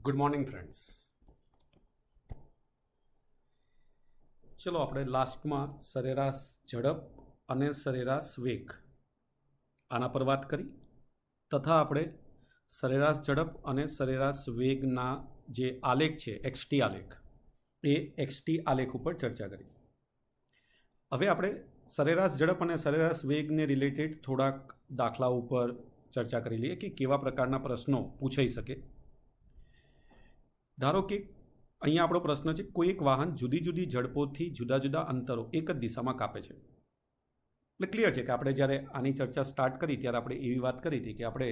Good morning friends. ચલો આપણે લાસ્ટમાં સરેરાશ ઝડપ અને સરેરાશ વેગ આના પર વાત કરી તથા આપણે સરેરાશ ઝડપ અને સરેરાશ વેગના જે આલેખ છે એક્સટી આલેખ એ એક્સટી આલેખ ઉપર ચર્ચા કરી. હવે આપણે સરેરાશ ઝડપ અને સરેરાશ વેગને રિલેટેડ થોડાક દાખલાઓ ઉપર ચર્ચા કરી લઈએ કે કેવા પ્રકારના પ્રશ્નો પૂછાઈ શકે. ધારો કે અહીંયા આપણો પ્રશ્ન છે, કોઈ એક વાહન જુદી જુદી ઝડપોથી જુદા જુદા અંતરો એક જ દિશામાં કાપે છે. એટલે ક્લિયર છે કે આપણે જ્યારે આની ચર્ચા સ્ટાર્ટ કરી ત્યારે આપણે એવી વાત કરી હતી કે આપણે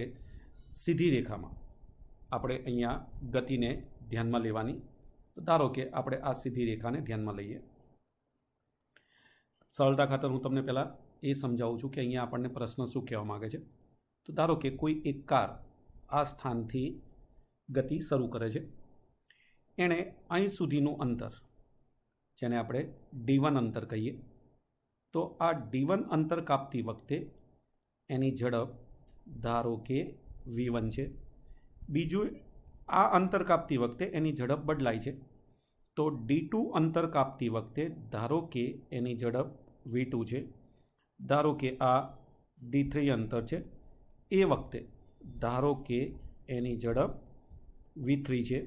સીધી રેખામાં આપણે અહીંયા ગતિને ધ્યાનમાં લેવાની. તો ધારો કે આપણે આ સીધી રેખાને ધ્યાનમાં લઈએ. સરળતા ખાતર હું તમને પહેલાં એ સમજાવું છું કે અહીંયા આપણને પ્રશ્ન શું કહેવા માગે છે. તો ધારો કે કોઈ એક કાર આ સ્થાનથી ગતિ શરૂ કરે છે. એણે અહીં સુધીનું અંતર, જેને આપણે D1 અંતર કહીએ, તો આ D1 અંતર કાપતી વખતે એની ઝડપ ધારો કે V1 છે. બીજું, આ અંતર કાપતી વખતે એની ઝડપ બદલાય છે. તો D2 અંતર કાપતી વખતે ધારો કે એની ઝડપ V2 છે. ધારો કે આ D3 અંતર છે, એ વખતે ધારો કે એની ઝડપ V3 છે.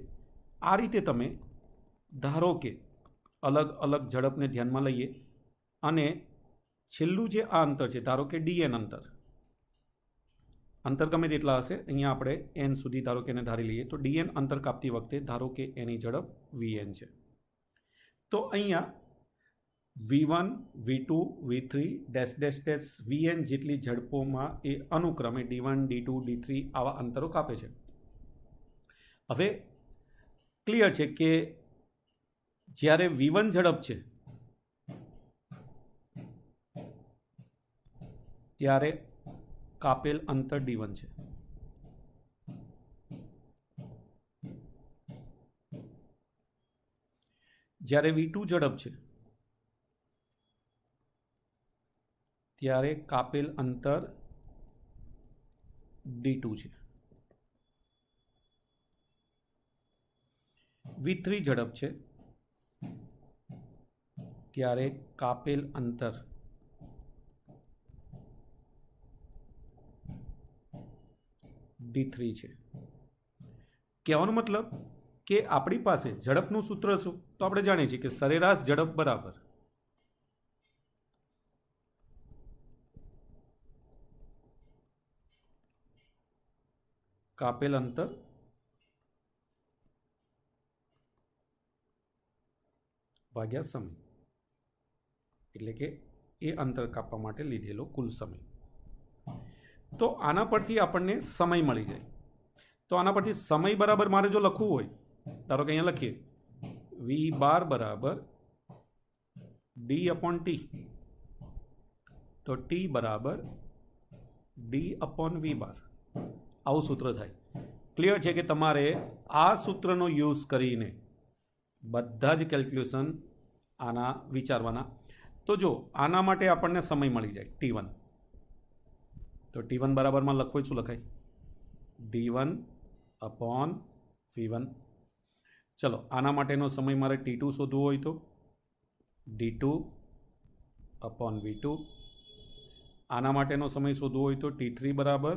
આ રીતે તમે ધારો કે અલગ અલગ ઝડપને ધ્યાનમાં લઈએ અને છેલ્લું જે આ અંતર છે, ધારો કે DN અંતર ગમે તેટલા હશે, અહીંયા આપણે N સુધી ધારો કે એને ધારી લઈએ. તો DN અંતર કાપતી વખતે ધારો કે એની ઝડપ VN છે. તો અહીંયા V1, V2, V3 dash dash dash VN જેટલી ઝડપોમાં એ અનુક્રમે D1, D2, D3 આવા અંતરો કાપે છે. હવે ક્લિયર છે કે જ્યારે V1 ઝડપ છે ત્યારે કાપેલ અંતર D1 છે. જ્યારે V2 ઝડપ છે ત્યારે કાપેલ અંતર D2 છે. V3 ઝડપ છે ત્યારે કાપેલ અંતર D3 છે. કહેવાનો મતલબ કે આપણી પાસે ઝડપનું સૂત્ર શું, તો આપણે જાણીએ છીએ કે સરેરાશ ઝડપ બરાબર કાપેલ અંતર ભાગ્યા સમય, એટલે કે એ અંતર કાપવા માટે લીધેલો કુલ સમય. તો આના પરથી આપણને સમય મળી જાય. તો આના પરથી સમય બરાબર મારે જો લખવું હોય, ધારો કે અહીંયા લખીએ V12 બરાબર D/T, તો T બરાબર D/V12 આવું સૂત્ર થાય. ક્લિયર છે કે તમારે આ સૂત્રનો યુઝ કરીને બધા જ કેલ્ક્યુલેશન આના વિચારવાના. તો જો આના માટે આપણને સમય મળી જાય T1, તો T1 બરાબરમાં લખવું શું લખાય? D1/V1. ચલો, આના માટેનો સમય મારે T2 શોધવો હોય તો D2/V2. આના માટેનો સમય શોધવો હોય તો T3 બરાબર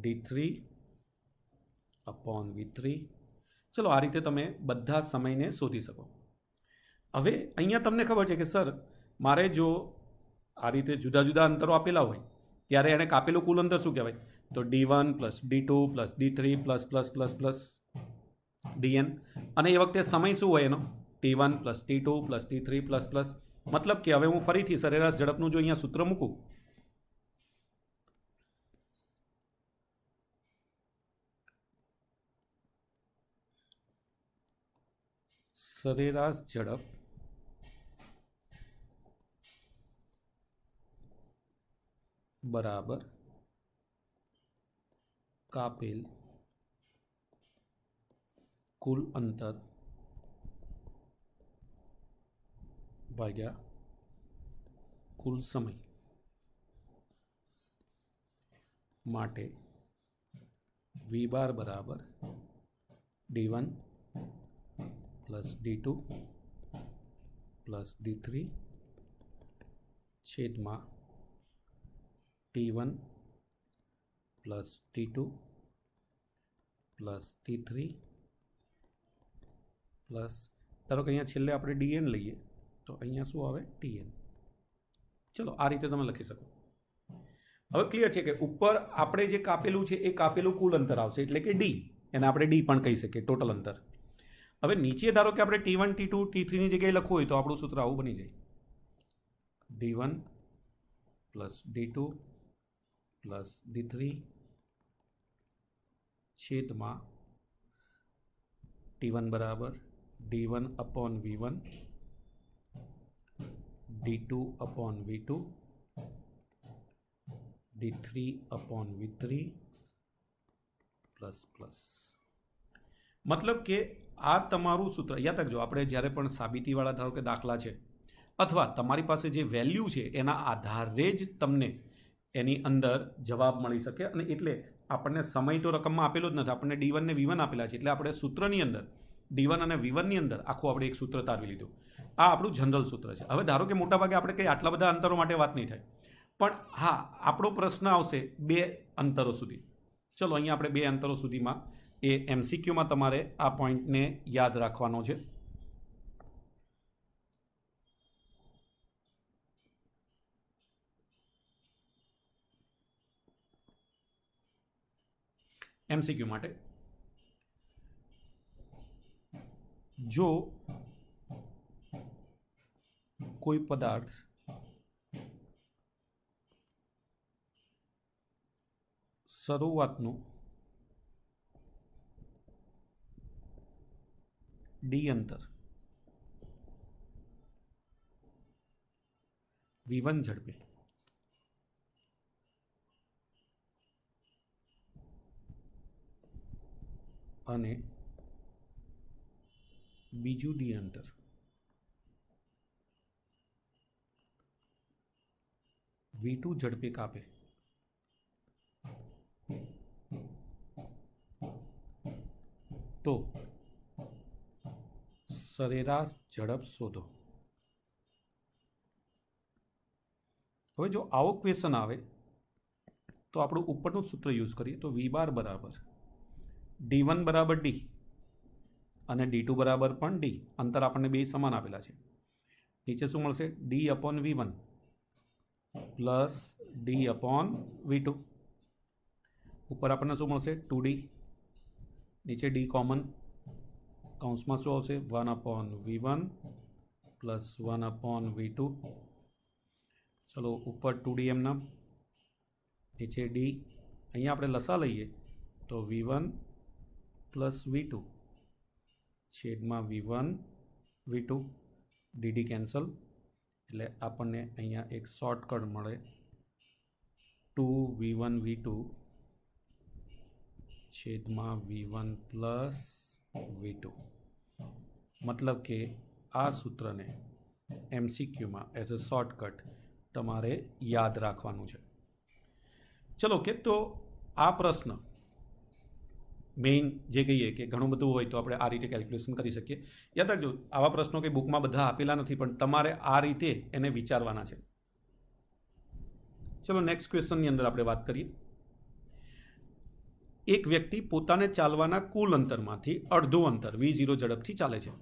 D3/V3. ચલો, આ રીતે તમે બધા સમયને શોધી શકો. હવે અહીંયા તમને ખબર છે કે સર મારે જો આ રીતે જુદા જુદા અંતરો આપેલા હોય ત્યારે એને કાપેલું કુલ અંતર શું કહેવાય? તો D1 plus D2 plus D3 plus plus plus plus DN. અને એ વખતે સમય શું હોય એનો? T1 plus T2 plus T3 plus plus. મતલબ કે હવે હું ફરીથી સરેરાશ ઝડપનું જો અહીંયા સૂત્ર મૂકું, સરેરાશ ઝડપ બરાબર કાપેલ કુલ અંતર ભાગ્યા કુલ સમય માટે V12 બરાબર D1 plus D2 plus D3 છેદમાં T1 plus T2 plus T3 plus ધારો કે અહીંયા છેલ્લે આપણે DN લઈએ તો અહીંયા શું આવે TN. ચલો આ રીતે તમે લખી શકો. હવે ક્લિયર છે કે ઉપર આપણે જે કાપેલું છે એ કાપેલું કુલ અંતર આવશે એટલે કે D, એને આપણે D પણ કહી શકીએ, ટોટલ અંતર. હવે નીચે ધારો કે આપણે T1 T2 T3ની જગ્યાએ લખવું હોય તો આપણું સૂત્ર આવું બની જાય D1 plus D2 plus D3 છેદમાં T1 બરાબર D1 upon V1 D2 upon V2 D3 upon V3 plus plus. મતલબ કે આ તમારું સૂત્ર યાદ રાખજો. આપણે જ્યારે પણ સાબિતીવાળા ધારો કે દાખલા છે અથવા તમારી પાસે જે વેલ્યુ છે એના આધારે જ તમને એની અંદર જવાબ મળી શકે. અને એટલે આપણને સમય તો રકમમાં આપેલો જ નથી, આપણને D1 ને V1 આપેલા છે એટલે આપણે સૂત્રની અંદર D1 અને V1ની અંદર આખું આપણે એક સૂત્ર તારવી લીધું. આ આપણું જનરલ સૂત્ર છે. હવે ધારો કે મોટાભાગે આપણે કંઈ આટલા બધા અંતરો માટે વાત નહીં થાય, પણ હા આપણો પ્રશ્ન આવશે 2 અંતરો સુધી. ચલો અહીંયા આપણે 2 અંતરો સુધીમાં એ MCQમાં તમારે આ પોઈન્ટને યાદ રાખવાનો છે. MCQ માટે જો કોઈ પદાર્થ શરૂઆતનું D અંતર V1 ઝડપે અને બીજું D અંતર V2 ઝડપે કાપે તો સરેરાશ ઝડપ શોધો. હવે જો આવો ક્વેશ્ચન આવે તો આપણું ઉપરનું સૂત્ર યુઝ કરીએ તો V બાર બરાબર D1 બરાબર D અને D2 બરાબર પણ D. અંતર આપણને બે સમાન આપેલા છે. નીચે શું મળશે? D upon V1 plus D upon V2. ઉપર આપણને શું મળશે? 2D. નીચે D કોમન, કૌંસમાં શું આવશે? 1 upon V1 plus 1 upon V2. ચલો ઉપર 2D એમના, નીચે D. અહીંયા આપણે લસા લઈએ તો V1 પ્લસ V2 છેદમાં V1 V2 DD કેન્સલ એટલે આપણને અહીંયા એક શોર્ટકટ મળે 2V1 V2 છેદમાં V1 પ્લસ V2. મતલબ કે આ સૂત્રને MCQમાં એઝ અ શોર્ટકટ તમારે યાદ રાખવાનું છે. ચલો કે તો આ પ્રશ્ન મેઇન જે કહીએ કે ઘણું બધું હોય તો આપણે આ રીતે કેલ્ક્યુલેશન કરી શકીએ. યાદ રાખજો આવા પ્રશ્નો કે બુકમાં બધા આપેલા નથી, પણ તમારે આ રીતે એને વિચારવાના છે. ચલો નેક્સ્ટ ક્વેશ્ચનની અંદર આપણે વાત કરીએ. એક વ્યક્તિ પોતાને ચાલવાના કુલ અંતરમાંથી અડધું અંતર V0 ઝડપથી ચાલે છે.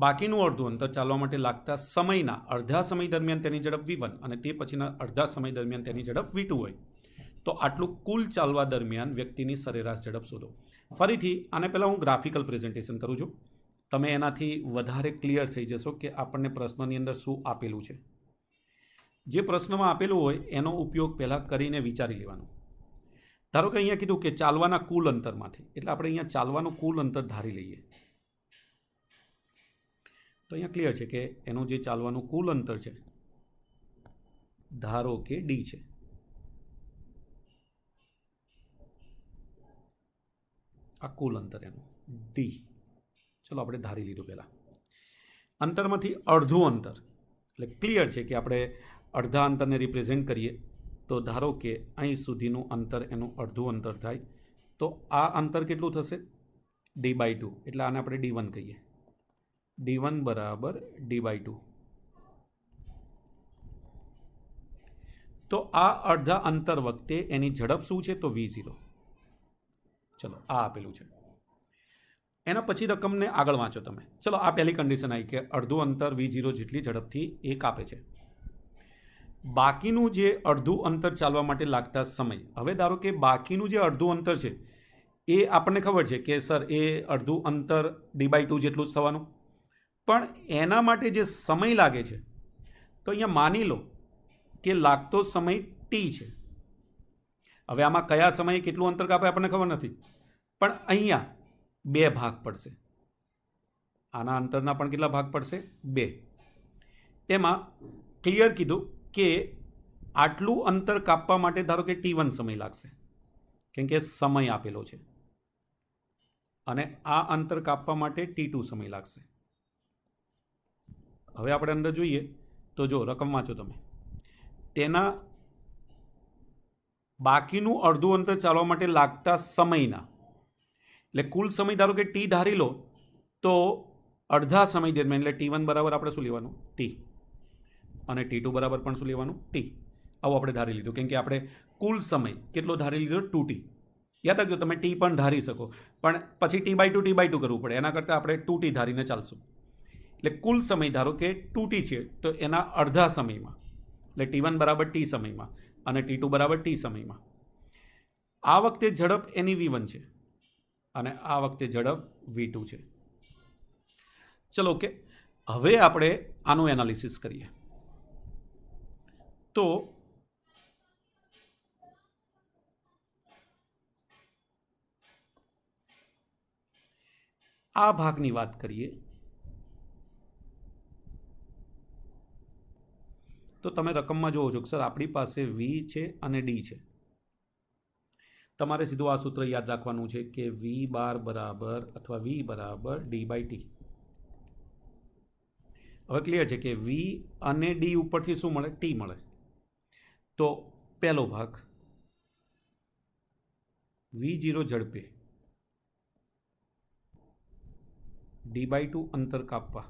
બાકીનું અડધું અંતર ચાલવા માટે લાગતા સમયના અડધા સમય દરમિયાન તેની ઝડપ V1 અને તે પછીના અડધા સમય દરમિયાન તેની ઝડપ V2 હોય તો આટલું કુલ ચાલવા દરમિયાન વ્યક્તિની સરેરાશ ઝડપ શોધો. ફરીથી આને પહેલાં હું ગ્રાફિકલ પ્રેઝન્ટેશન કરું છું, તમે એનાથી વધારે ક્લિયર થઈ જશો કે આપણને પ્રશ્નની અંદર શું આપેલું છે. જે પ્રશ્નમાં આપેલું હોય એનો ઉપયોગ પહેલાં કરીને વિચારી લેવાનો. ધારો કે અહીંયા કીધું કે ચાલવાના કુલ અંતરમાંથી, એટલે આપણે અહીંયા ચાલવાનું કુલ અંતર ધારી લઈએ તો અહીંયા ક્લિયર છે કે એનું જે ચાલવાનું કુલ અંતર છે ધારો કે D છે. આ કુલ અંતર એનું D. ચલો આપણે ધારી લીધું પહેલાં. અંતરમાંથી અડધું અંતર એટલે ક્લિયર છે કે આપણે અડધા અંતરને રિપ્રેઝેન્ટ કરીએ તો ધારો કે અહીં સુધીનું અંતર એનું અડધું અંતર થાય તો આ અંતર કેટલું થશે? d/2 એટલે આને આપણે d1 કહીએ. d1 બરાબર d/2. તો આ અડધા અંતર વખતે એની ઝડપ શું છે? તો v0. ચલો આ આપેલું છે. એના પછી રકમને આગળ વાંચો તમે. ચલો આ પહેલી કન્ડિશન આવી કે અડધું અંતર v0 જેટલી ઝડપથી એ કાપે છે. બાકીનું જે અડધું અંતર ચાલવા માટે લાગતા સમય, હવે ધારો કે બાકીનું જે અડધું અંતર છે એ આપણને ખબર છે કે સર એ અડધું અંતર d/2 જેટલું જ થવાનું, પણ એના માટે જે સમય લાગે છે તો અહીંયા માની લો કે લાગતો સમય t છે. હવે આમાં કયા સમયે કેટલું અંતર કાપે આપણને ખબર નથી, પણ અહીંયા 2 ભાગ પડશે. આના અંતરના પણ કેટલા ભાગ પડશે? 2. એમાં ક્લિયર કીધું કે આટલું અંતર કાપવા માટે ધારો કે t1 સમય લાગશે, કેમ કે સમય આપેલો છે, અને આ અંતર કાપવા માટે t2 સમય લાગશે. હવે આપણે અંદર જોઈએ તો જો રકમ વાંચો તમે. તેના બાકીનું અડધું અંતર ચાલવા માટે લાગતા સમયના, એટલે કુલ સમય ધારો કે t ધારી લો તો અડધા સમય દરમિયાન એટલે t1 બરાબર આપણે શું લેવાનું? t, અને t2 બરાબર પણ શું લેવાનું? t. આવું આપણે ધારી લીધું, કેમ કે આપણે કુલ સમય કેટલો ધારી લીધો? 2t. યાદ રાખજો તમે t પણ ધારી શકો, પણ પછી t/2 કરવું પડે, એના કરતાં આપણે 2t ધારીને ચાલશું. એટલે કુલ સમય ધારો કે 2t છે તો એના અડધા સમયમાં, એટલે t1 બરાબર t સમયમાં અને t2 બરાબર t સમયમાં. આ વખતે ઝડપ એની v1 છે અને આ વખતે ઝડપ v2 છે. ચલો ઓકે, હવે આપણે આનું એનાલિસિસ કરીએ. તો આ ભાગની વાત કરીએ તો તમે રકમમાં જોવો છો કે સર આપણી પાસે v છે અને d છે. તમારે સીધું આ સૂત્ર યાદ રાખવાનું છે કે v બાર બરાબર અથવા v બરાબર d/t. હવે ક્લિયર છે કે v અને d ઉપરથી શું મળે? t મળે. તો પહેલો ભાગ v0 ઝડપે d/2 અંતર કાપવા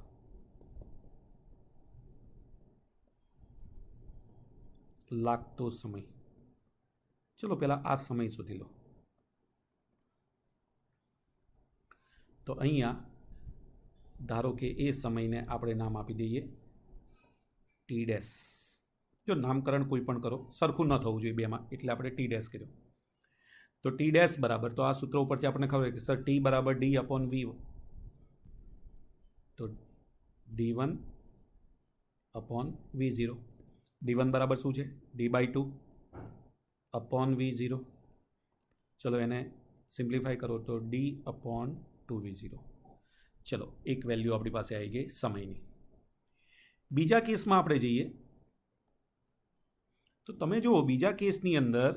લાગતો સમય. ચલો પહેલા આ સમય શોધી લો. તો અહીંયા ધારો કે એ સમયને આપણે નામ આપી દઈએ t'. જો નામકરણ કોઈ પણ કરો, સરખું ન થવું જોઈએ બેમાં, એટલે આપણે t' કર્યો. તો t' બરાબર, તો આ સૂત્ર ઉપરથી આપણને ખબર છે કે સર t બરાબર d/v. તો d1 અપોન v0. d1 બરાબર શું છે? d/2 upon v0. ચલો એને સિમ્પ્લિફાઈ કરો તો d/2v0. ચલો એક વેલ્યુ આપણી પાસે આવી ગઈ સમયની. બીજા કેસમાં આપણે જઈએ તો તમે જુઓ, બીજા કેસની અંદર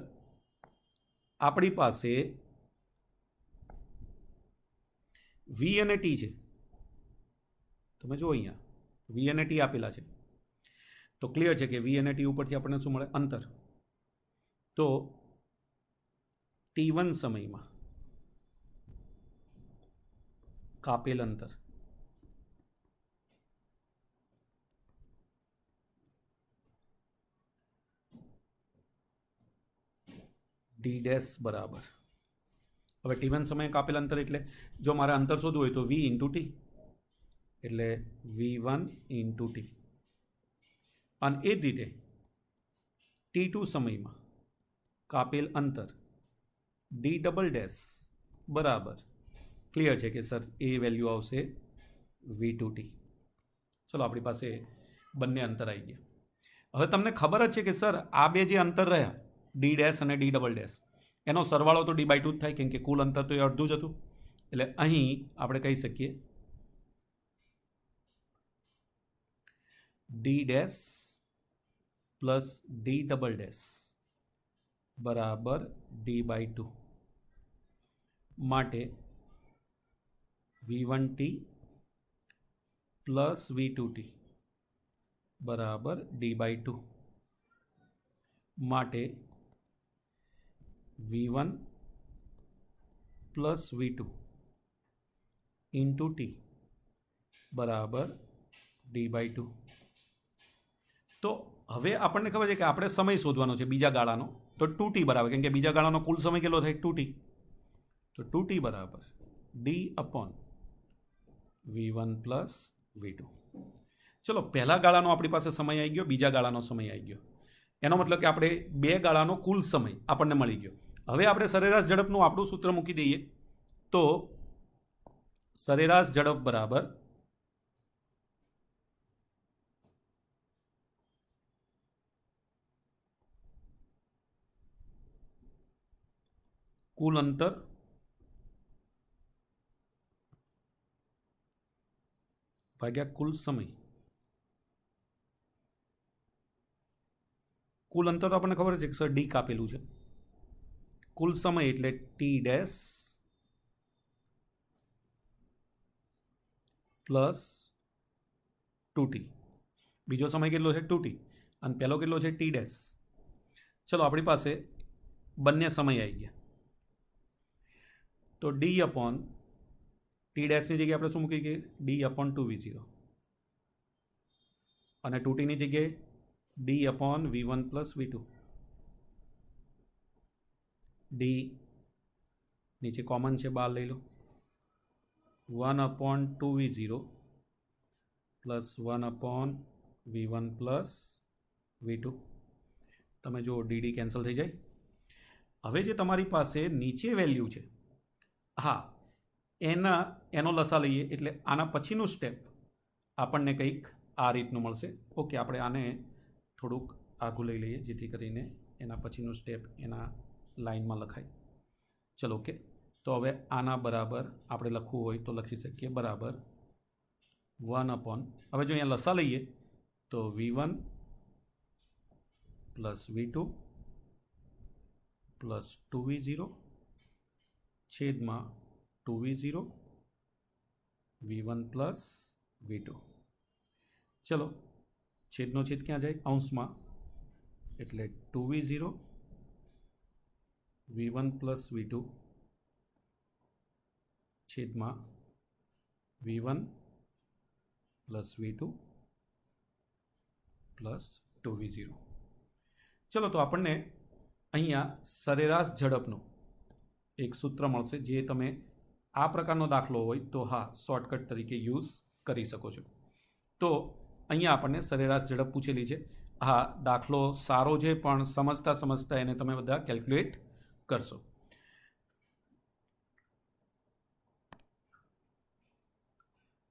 આપણી પાસે v અને t છે. તમે જુઓ અહીંયા v અને t આપેલા છે, તો ક્લિયર છે કે v અને t ઉપરથી આપણને શું મળે? અંતર. તો t1 સમયમાં કાપેલ અંતર d' બરાબર, હવે t1 સમયે કાપેલ અંતર એટલે જો મારે અંતર શોધવું હોય તો v ઇન્ટુ t, એટલે v1 ઇન્ટુ t. અને એ જ રીતે t2 સમયમાં કાપેલ અંતર d' બરાબર, ક્લિયર છે કે સર એ વેલ્યુ આવશે v2t. ચલો આપણી પાસે બંને અંતર આવી ગયા. હવે તમને ખબર જ છે કે સર આ બે જે અંતર રહ્યા d' અને d', એનો સરવાળો તો d/2 જ થાય, કેમ કે કુલ અંતર તો એ અડધું જ હતું. એટલે અહીં આપણે કહી શકીએ d' પ્લસ d' બરાબર d/2 માટે v1t પ્લસ v2t બરાબર d/2 માટે v1 plus v2 into T બરાબર d/2. તો હવે આપણને ખબર છે કે આપણે સમય શોધવાનો છે બીજા ગાળાનો, તો 2t બરાબર, કેમ કે બીજા ગાળાનો કુલ સમય કેટલો થાય 2t, તો 2t બરાબર d/v1 પ્લસ v2. ચલો, પહેલા ગાળાનો આપણી પાસે સમય આવી ગયો, બીજા ગાળાનો સમય આવી ગયો, એનો મતલબ કે આપણે બે ગાળાનો કુલ સમય આપણને મળી ગયો. હવે આપણે સરેરાશ ઝડપનું આપણું સૂત્ર મૂકી દઈએ, તો સરેરાશ ઝડપ બરાબર કુલ અંતર ભાગ્યા કુલ સમય. કુલ અંતર તો આપણને ખબર છે કે સર ડી કાપેલું છે, કુલ સમય એટલે ટી ડેશ પ્લસ 2t. બીજો સમય કેટલો છે 2t અને પહેલો કેટલો છે ટી ડેશ. ચલો, આપણી પાસે બંને સમય આવી ગયા, તો ડી અપોન ટી ડેશની જગ્યાએ આપણે શું મૂકી કે ડી અપોન 2v0 અને 2tની જગ્યાએ D upon v1 plus v2. D નીચે કોમન છે, બહાર લઈ લો, 1/2v0 plus 1/v1 plus v2. તમે જો ડીડી કેન્સલ થઈ જાય. હવે જે તમારી પાસે નીચે વેલ્યુ છે, હા, એનો લસા લઈએ એટલે આના પછીનું સ્ટેપ આપણને કંઈક આ રીતનું મળશે. ઓકે, આપણે આને થોડુંક આઘું લઈ લઈએ જેથી કરીને એના પછીનું સ્ટેપ એના લાઇનમાં લખાય. ચલો, ઓકે. તો હવે આના બરાબર આપણે લખવું હોય તો લખી શકીએ બરાબર 1/, હવે જો અહીંયા લસા લઈએ તો v1 plus v2 plus 2v0 છેદમાં 2v0 v1 પ્લસ v2. ચલો, છેદનો છેદ ક્યાં જાય? અંશમાં, એટલે 2v0 v1 પ્લસ v2 છેદમાં v1 plus v2 plus 2v0. ચલો, તો આપણને અહીંયા સરેરાશ ઝડપનું એક સૂત્ર મળશે, જે તમે આ પ્રકારનો દાખલો હોય તો હા શોર્ટકટ તરીકે યુઝ કરી શકો છો. તો અહીંયા આપણને સરેરાશ ઝડપ પૂછેલી છે. હા, દાખલો સારો છે, પણ સમજતા સમજતા એને તમે બધા કેલ્ક્યુલેટ કરશો.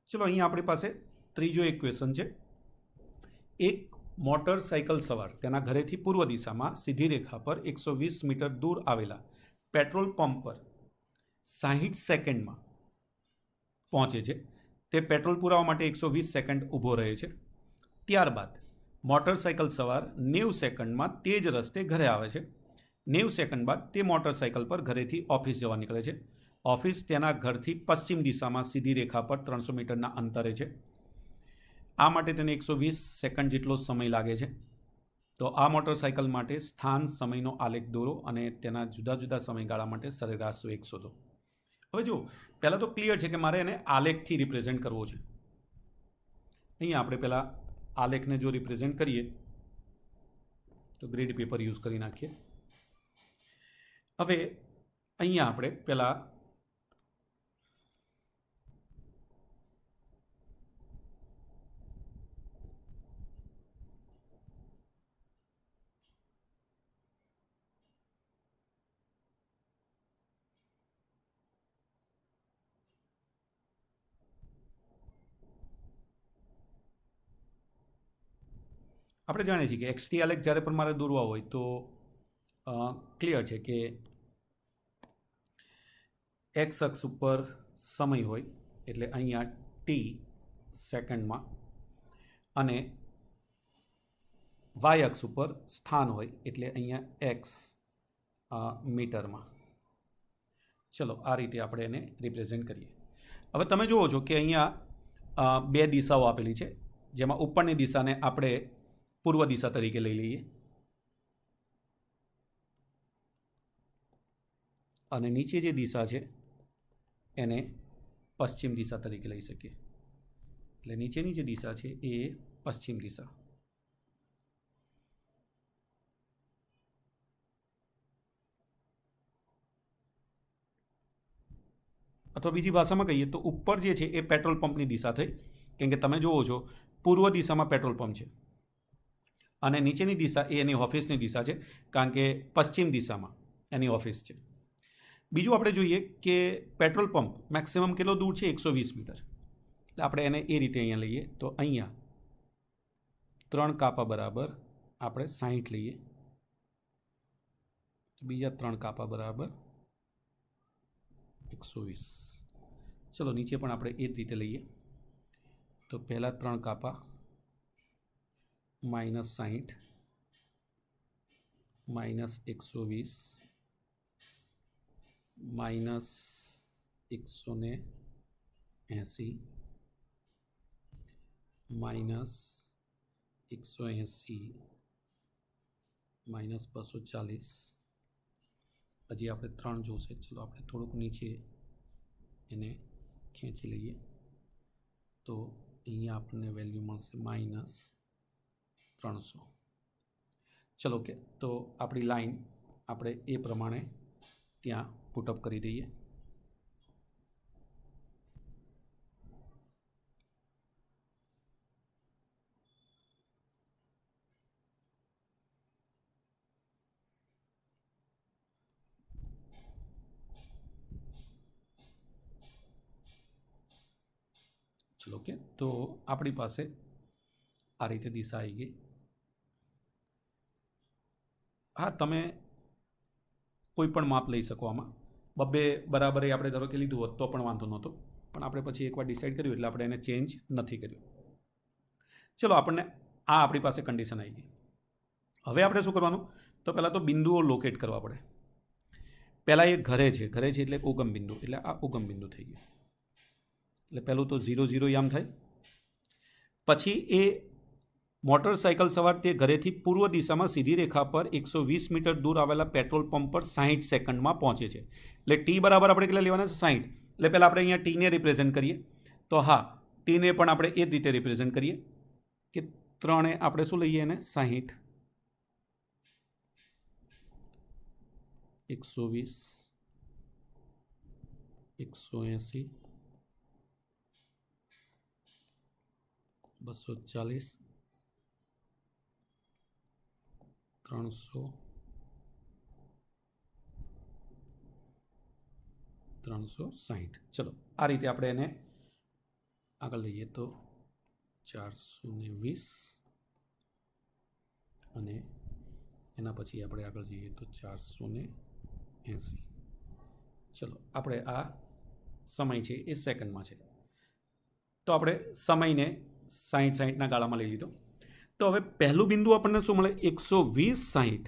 ચલો, અહીંયા આપણી પાસે ત્રીજો એક ક્વેશ્ચન છે. એક મોટરસાયકલ સવાર તેના ઘરેથી પૂર્વ દિશામાં સીધી રેખા પર 120 મીટર દૂર આવેલા પેટ્રોલ પંપ પર 60 સેકન્ડમાં પહોંચે છે. તે પેટ્રોલ પુરાવા માટે 120 સેકન્ડ ઊભો રહે છે. ત્યારબાદ મોટરસાયકલ સવાર 90 સેકન્ડમાં તે જ રસ્તે ઘરે આવે છે. 90 સેકન્ડ બાદ તે મોટરસાયકલ પર ઘરેથી ઓફિસ જવા નીકળે છે. ઓફિસ તેના ઘરથી પશ્ચિમ દિશામાં સીધી રેખા પર 300 મીટરના અંતરે છે. આ માટે તેને 120 સેકન્ડ જેટલો સમય લાગે છે. તો આ મોટરસાયકલ માટે સ્થાન સમયનો આલેખ દોરો અને તેના જુદા જુદા સમયગાળા માટે સરેરાશ વેગ શોધો. હવે જો, પહેલાં તો ક્લિયર છે કે મારે એને આલેખથી રિપ્રેઝેન્ટ કરવો છે. અહીંયા આપણે પહેલાં આલેખને જો રિપ્રેઝેન્ટ કરીએ તો ગ્રીડ પેપર યુઝ કરી નાખીએ. હવે અહીંયા આપણે પહેલાં આપણે જાણીએ છીએ કે એક્સટી આલેખ જ્યારે પણ મારે દોરવા હોય તો ક્લિયર છે કે એક્સ અક્ષ ઉપર સમય હોય એટલે અહીંયા ટી સેકન્ડમાં અને વાય અક્ષ ઉપર સ્થાન હોય એટલે અહીંયા એક્સ મીટરમાં. ચલો, આ રીતે આપણે એને રિપ્રેઝેન્ટ કરીએ. હવે તમે જુઓ છો કે અહીંયા બે દિશાઓ આપેલી છે, જેમાં ઉપરની દિશાને આપણે પૂર્વ દિશા તરીકે લઈ લઈએ અને નીચે જે દિશા છે એને પશ્ચિમ દિશા તરીકે લઈ શકીએ. એટલે નીચેની જે દિશા છે એ પશ્ચિમ દિશા. અથવા બીજી ભાષામાં કહીએ તો ઉપર જે છે એ પેટ્રોલ પંપની દિશા થઈ, કેમ કે તમે જુઓ છો પૂર્વ દિશામાં પેટ્રોલ પંપ છે અને નીચેની દિશા એ એની ઓફિસની દિશા છે, કારણ કે પશ્ચિમ દિશામાં એની ઓફિસ છે. બીજું આપણે જોઈએ કે પેટ્રોલ પંપ મેક્સિમમ કેટલો દૂર છે, 120 મીટર. એટલે આપણે એને એ રીતે અહીંયા લઈએ તો અહીંયા 3 કાપા બરાબર આપણે 60 લઈએ, બીજા 3 કાપા બરાબર 120. ચલો નીચે પણ આપણે એ જ રીતે લઈએ તો પહેલાં 3 કાપા -60 -120 -180 -180 -240. હજી આપણે 3 જોશે. ચલો આપણે થોડુંક નીચે એને ખેંચી લઈએ તો અહીંયા આપણને વેલ્યુ મળશે -300. ચલો કે તો આપણી લાઈન આપણે એ પ્રમાણે ત્યાં પુટઅપ કરી દઈએ. ચલો કે તો આપણી પાસે આ રીતે દિશા આવી ગઈ. હા, તમે કોઈ પણ માપ લઈ શકો આમાં. બબ્બે બરાબર આપણે ધારો કે લીધું હોત તો પણ વાંધો નહોતો, પણ આપણે પછી એકવાર ડિસાઇડ કર્યું એટલે આપણે એને ચેન્જ નથી કર્યું. ચલો આપણને આ આપણી પાસે કન્ડિશન આવી ગઈ. હવે આપણે શું કરવાનું, તો પહેલાં તો બિંદુઓ લોકેટ કરવા પડે. પહેલાં એ ઘરે છે એટલે ઉગમ બિંદુ, એટલે આ ઉગમ બિંદુ થઈ ગયું. એટલે પહેલું તો 0 0 યામ થાય. પછી એ મોટરસાઇકલ સવાર તે ઘરેથી પૂર્વ દિશામાં સીધી રેખા પર 120 મીટર દૂર આવેલા પેટ્રોલ પંપ પર 60 સેકન્ડમાં પહોંચે છે. એટલે ટી બરાબર આપણે કેટલા લેવાના છે, 60. એટલે પહેલાં આપણે અહીંયા ટીને રિપ્રેઝેન્ટ કરીએ તો હા, ટીને પણ આપણે એ જ રીતે રિપ્રેઝેન્ટ કરીએ કે 3 આપણે શું લઈએ એને 60 120 180 240 300 360. ચલો આ રીતે આપણે એને આગળ લઈએ તો 420 અને એના પછી આપણે આગળ જઈએ તો 480. ચલો આપણે આ સમય છે એ સેકન્ડમાં છે તો આપણે સમયને 60-60ના ગાળામાં લઈ લીધો. તો હવે પહેલું બિંદુ આપણને શું મળે, 120-60.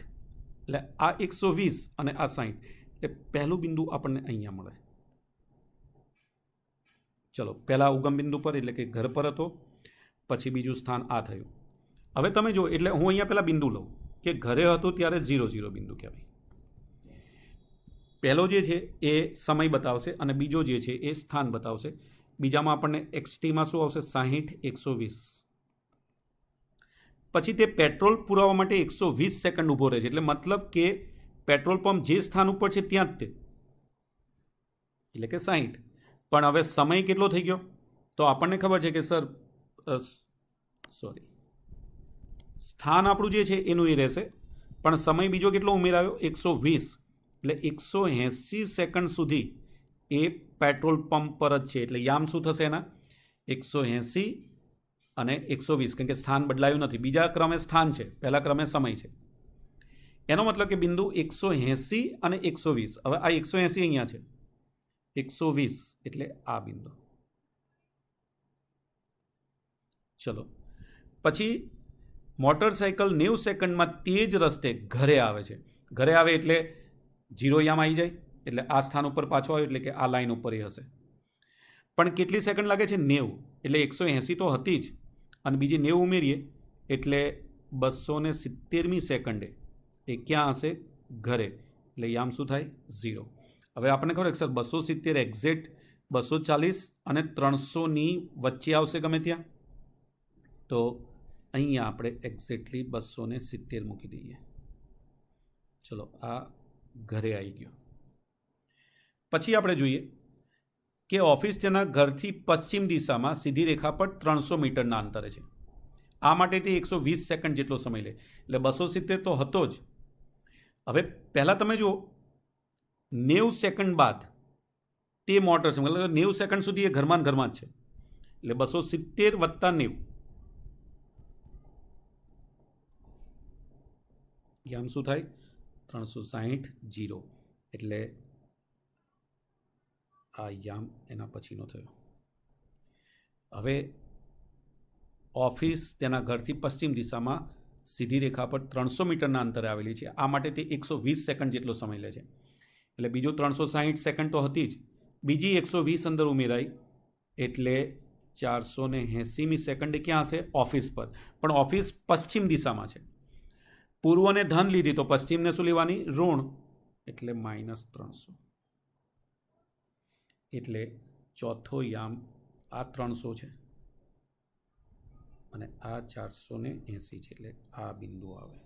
એટલે આ 120 અને આ 60 એટલે પહેલું બિંદુ આપણને અહીંયા મળે. ચલો પહેલાં ઉગમ બિંદુ પર એટલે કે ઘર પર હતો, પછી બીજું સ્થાન આ થયું. હવે તમે જો એટલે હું અહીંયા પહેલાં બિંદુ લઉં કે ઘરે હતો ત્યારે 0 0 બિંદુ કહેવાય. પહેલો જે છે એ સમય બતાવશે અને બીજો જે છે એ સ્થાન બતાવશે. બીજામાં આપણને XTમાં શું આવશે, 60 120. પછી તે પેટ્રોલ પુરાવા માટે 120 સેકન્ડ ઊભો રહે છે. એટલે મતલબ કે પેટ્રોલ પંપ જે સ્થાન ઉપર છે ત્યાં જ તે, એટલે કે 60. પણ હવે સમય કેટલો થઈ ગયો, તો આપણને ખબર છે કે સર સ્થાન આપણું જે છે એનું એ રહેશે, પણ સમય બીજો કેટલો ઉમેરાયો 120. એટલે 180 સેકન્ડ સુધી એ પેટ્રોલ પંપ પર જ છે. એટલે યામ શું થશે એના 180 અને 120, કેમ કે સ્થાન બદલાયું નથી. બીજા ક્રમે સ્થાન છે, પહેલા ક્રમે સમય છે. એનો મતલબ કે બિંદુ 180 અને 120. હવે આ 180 અહીંયા છે, 120 એટલે આ બિંદુ. ચલો પછી મોટરસાઇકલ 90 સેકન્ડમાં તે જ રસ્તે ઘરે આવે છે. ઘરે આવે એટલે 0 યામ આવી જાય, એટલે આ સ્થાન ઉપર પાછો આવ્યો એટલે કે આ લાઈન ઉપર એ હશે. પણ કેટલી સેકન્ડ લાગે છે, 90. એટલે 180 તો હતી જ અને બીજી 90 ઉમેરીએ એટલે 270મી સેકન્ડે એ ક્યાં હશે, ઘરે. એટલે યામ શું થાય, 0. હવે આપણને ખબર કે સર 270 એક્ઝેક્ટ 240 અને 300ની વચ્ચે આવશે ગમે ત્યાં, તો અહીંયા આપણે એક્ઝેક્ટલી 270 મૂકી દઈએ. ચલો, આ ઘરે આવી ગયો. પછી આપણે જોઈએ કે ઓફિસ તેના ઘરથી પશ્ચિમ દિશામાં સીધી રેખા પર 300 મીટરના અંતરે છે. આ માટે તે 120 સેકન્ડ જેટલો સમય લે. એટલે 270 તો હતો જ. હવે પહેલાં તમે જુઓ, 90 સેકન્ડ બાદ તે મોટર છે, મતલબ 90 સેકન્ડ સુધી એ ઘરમાં જ છે. એટલે 270 વત્તા 90, આમ શું થાય? 360 0. એટલે આ યામ એના પછીનો થયો. હવે ઓફિસ તેના ઘરથી પશ્ચિમ દિશામાં સીધી રેખા પર 300 મીટરના અંતરે આવેલી છે. આ માટે તે 120 સેકન્ડ જેટલો સમય લે છે. એટલે બીજો 360 સેકન્ડ તો હતી જ, બીજી 120 અંદર ઉમેરાઈ, એટલે 480મી સેકન્ડે ક્યાં હશે? ઓફિસ પર. પણ ઓફિસ પશ્ચિમ દિશામાં છે. પૂર્વને ધન લીધી તો પશ્ચિમને શું લેવાની? ઋણ. એટલે -300. એટલે ચોથો યામ આ 300 છે અને આ 480 છે. એટલે આ બિંદુ આવે.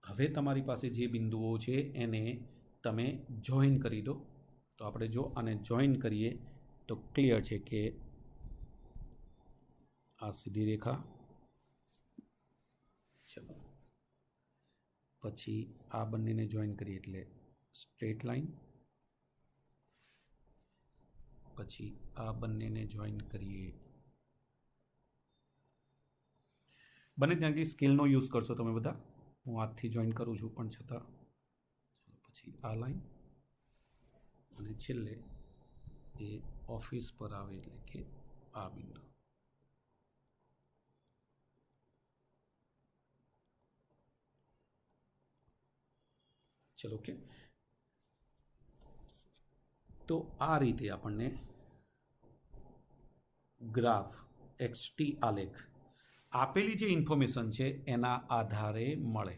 હવે તમારી પાસે જે બિંદુઓ છે એને તમે જોઈન કરી દો. તો આપણે જો આને જોઈન કરીએ તો ક્લિયર છે કે આ સીધી રેખા, ચલો પછી આ બંનેને જોઈન કરીએ એટલે સ્ટ્રેટ લાઈન, પછી આ બંનેને જોઈન કરીએ. બને ત્યાંથી સ્કેલનો યુઝ કરશો તમે બધા. હું હાથથી જોઈન કરું છું પણ છતાં. પછી આ લાઈન અને છેલ્લે એ ઓફિસ પર આવે એટલે કે આ બિંદુ. ચલો, ઓકે. તો આ રીતે આપણને ગ્રાફ XT આલેખ આપેલી જે ઇન્ફોર્મેશન છે એના આધારે મળે.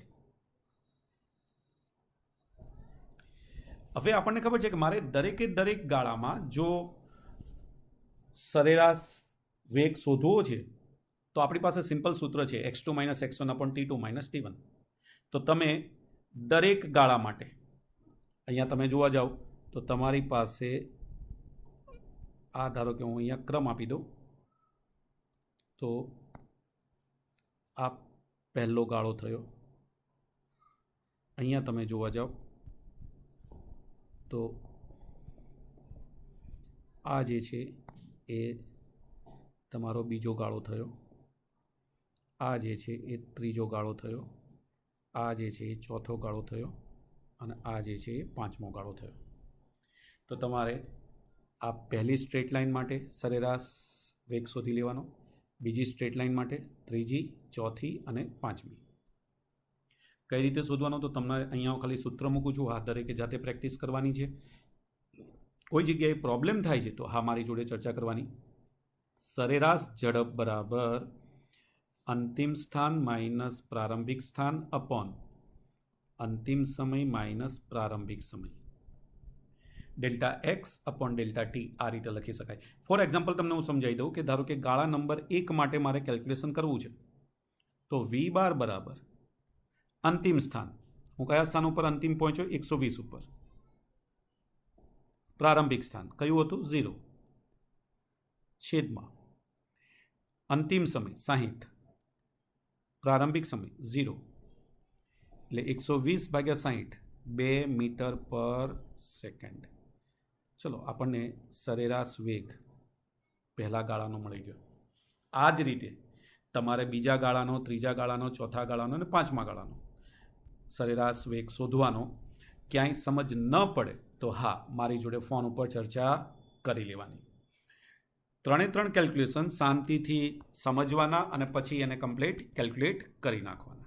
હવે આપણને ખબર છે કે મારે દરેકે દરેક ગાળામાં જો સરેરાશ વેગ શોધવો છે તો આપણી પાસે સિમ્પલ સૂત્ર છે x2 - x1/t2 - t1. તો તમે દરેક ગાળા માટે અહીંયા તમે જોવા જાઓ તો તમારી પાસે આ, ધારો કે હું અહીંયા ક્રમ આપી દઉં તો આ પહેલો ગાળો થયો. અહીંયા તમે જોવા જાઓ તો આ જે છે એ તમારો બીજો ગાળો થયો, આ જે છે એ ત્રીજો ગાળો થયો, આ જે છે એ ચોથો ગાળો થયો અને આ જે છે એ પાંચમો ગાળો થયો. તો તમારે આ પહેલી સ્ટ્રેટ લાઇન માટે સરેરાશ વેગ શોધી લેવાનો, બીજી સ્ટ્રેટ લાઇન માટે, ત્રીજી, ચોથી અને પાંચમી. કઈ રીતે શોધવાનો તો તમને અહીંયા ખાલી સૂત્ર મૂકું છું. હા, દરેકે જાતે પ્રેક્ટિસ કરવાની છે. કોઈ જગ્યાએ પ્રોબ્લેમ થાય છે તો હા મારી જોડે ચર્ચા કરવાની. સરેરાશ ઝડપ બરાબર અંતિમ સ્થાન માઇનસ પ્રારંભિક સ્થાન અપોન અંતિમ સમય માઇનસ પ્રારંભિક સમય. Delta x upon delta T આ રીતે લખી શકાય. ફોર એક્ઝામ્પલ તમને હું સમજાવી દઉં કે ધારો કે ગાળા નંબર 1 માટે મારે કેલ્ક્યુલેશન કરવું છે તો વી બાર બરાબર અંતિમ સ્થાન, હું કયા સ્થાન ઉપર અંતિમ પહોંચ્યો? 120 ઉપર. પ્રારંભિક સ્થાન કયું હતું? 0. છેદમાં અંતિમ સમય 60, પ્રારંભિક સમય 0. એટલે 120/60 2 મીટર પર સેકન્ડ. ચલો, આપણને સરેરાશ વેગ પહેલા ગાળાનો મળી ગયો. આ જ રીતે તમારે બીજા ગાળાનો, ત્રીજા ગાળાનો, ચોથા ગાળાનો અને પાંચમા ગાળાનો સરેરાશ વેગ શોધવાનો. ક્યાંય સમજ ન પડે તો હા મારી જોડે ફોન ઉપર ચર્ચા કરી લેવાની. 3 કેલ્ક્યુલેશન શાંતિથી સમજવાના અને પછી એને કમ્પ્લીટ કેલ્ક્યુલેટ કરી નાખવાના.